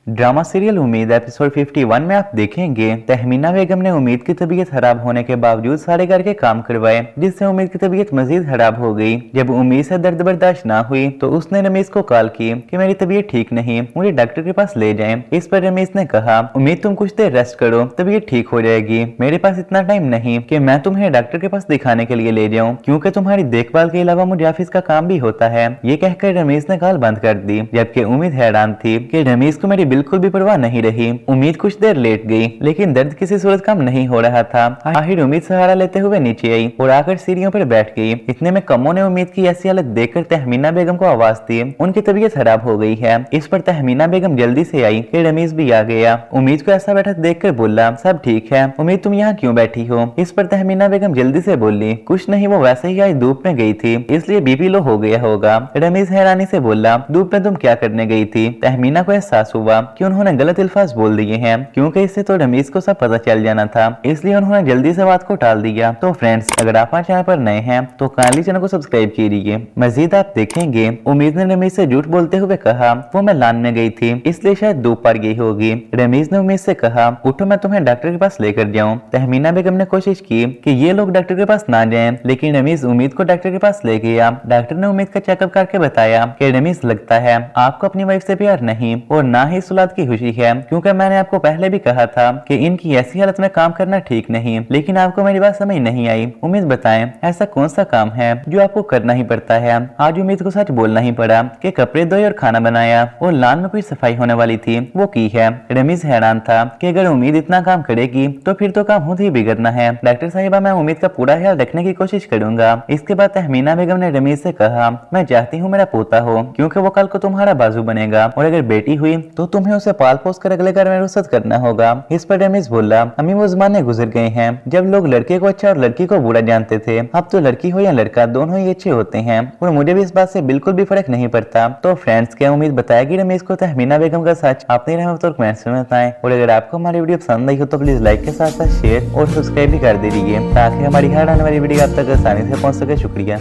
Drama serial उम्मीद episode 51 में आप देखेंगे तहमीना बेगम ने उम्मीद की तबीयत खराब होने के बावजूद सारे घर के काम करवाए, जिससे उम्मीद की तबीयत मजीद खराब हो गई। जब उम्मीद से दर्द बर्दाश्त ना हुई तो उसने रमीज को कॉल की कि मेरी तबीयत ठीक नहीं, मुझे डॉक्टर के पास ले जाएं। इस पर रमीज ने कहा, उम्मीद तुम कुछ देर रेस्ट करो, तबीयत ठीक हो जाएगी। मेरे पास इतना टाइम नहीं कि मैं तुम्हें डॉक्टर के पास दिखाने के लिए ले जाऊं, क्योंकि तुम्हारी देखभाल के अलावा मुझे ऑफिस का काम भी होता है। ये कहकर रमीज ने कॉल बंद कर दी, जबकि उम्मीद हैरान थी कि रमीज को मेरी बिल्कुल भी परवाह नहीं रही। उम्मीद कुछ देर लेट गई, लेकिन दर्द किसी सूरत कम नहीं हो रहा था। आखिर उम्मीद सहारा लेते हुए नीचे आई और आकर सीढ़ियों पर बैठ गई। इतने में कमों ने उम्मीद की ऐसी हालत देखकर तहमीना बेगम को आवाज दी, उनकी तबीयत खराब हो गई है। इस पर तहमीना बेगम जल्दी से आई कि रमीज भी आ गया। उम्मीद को ऐसा बैठा देखकर बोला, सब ठीक है, उम्मीद तुम यहाँ क्यों बैठी हो? इस पर तहमीना बेगम जल्दी से बोली, कुछ नहीं, वो वैसे ही आज धूप में गई थी, इसलिए बीपी लो हो गया होगा। रमीज हैरानी से बोला, धूप में तुम क्या करने गई थी? तहमीना को एहसास हुआ कि उन्होंने गलत अल्फाज बोल दिए हैं, क्योंकि इससे तो रमीज को सब पता चल जाना था, इसलिए उन्होंने जल्दी से बात को टाल दिया। तो फ्रेंड्स, अगर आप हमारे चैनल पर नए हैं तो काइंडली चैनल को सब्सक्राइब कीजिए। मजीद आप देखेंगे उम्मीद ने रमीज से झूठ बोलते हुए कहा, वो मैं लान में गई थी, इसलिए शायद धूप पड़ गई होगी। रमीज ने उम्मीद से कहा, उठो मैं तुम्हें डॉक्टर के पास लेकर जाऊं। तहमीना बेगम ने कोशिश की कि ये लोग डॉक्टर के पास ना जाएं, लेकिन रमीज उम्मीद को डॉक्टर के पास ले गया। डॉक्टर ने उम्मीद का चेकअप करके बताया कि रमीज, लगता है आपको अपनी वाइफ से प्यार नहीं और ना ही इस औलाद की खुशी है, क्योंकि मैंने आपको पहले भी कहा था कि इनकी ऐसी हालत में काम करना ठीक नहीं, लेकिन आपको मेरी बात समझ नहीं आई। उम्मीद बताएं, ऐसा कौन सा काम है जो आपको करना ही पड़ता है? आज उम्मीद को सच बोलना ही पड़ा कि कपड़े धोए और खाना बनाया और लान में कोई सफाई होने वाली थी, वो की है। रमीज हैरान था कि अगर उम्मीद इतना काम करेगी तो फिर तो काम खुद ही बिगड़ना है। डॉक्टर साहिबा, मैं उम्मीद का पूरा ख्याल रखने की कोशिश करूंगा। इसके बाद तहमीना बेगम ने रमीज से कहा, मैं चाहती हूँ मेरा पोता हो, क्योंकि वो कल को तुम्हारा बाजू बनेगा, और अगर बेटी हुई तो तुम्हें उसे पाल पोस कर अगले घर में रुखसत करना होगा। इस पर रमीज बोला, अम्मी वो जमाने गुजर गए हैं जब लोग लड़के को अच्छा और लड़की को बुरा जानते थे। अब तो लड़की हो या लड़का, दोनों ही अच्छे होते हैं, और मुझे भी इस बात से बिल्कुल भी फर्क नहीं पड़ता। तो फ्रेंड्स, क्या उम्मीद बताएगी रमीज को तहमीना बेगम का सच? अपनी राय तो कमेंट्स में बताएं, और अगर आपको हमारी वीडियो पसंद आई हो तो प्लीज लाइक के साथ साथ शेयर और सब्सक्राइब भी कर दीजिए, ताकि हमारी हर आने वाली वीडियो आप तक आसानी से पहुंच सके। शुक्रिया।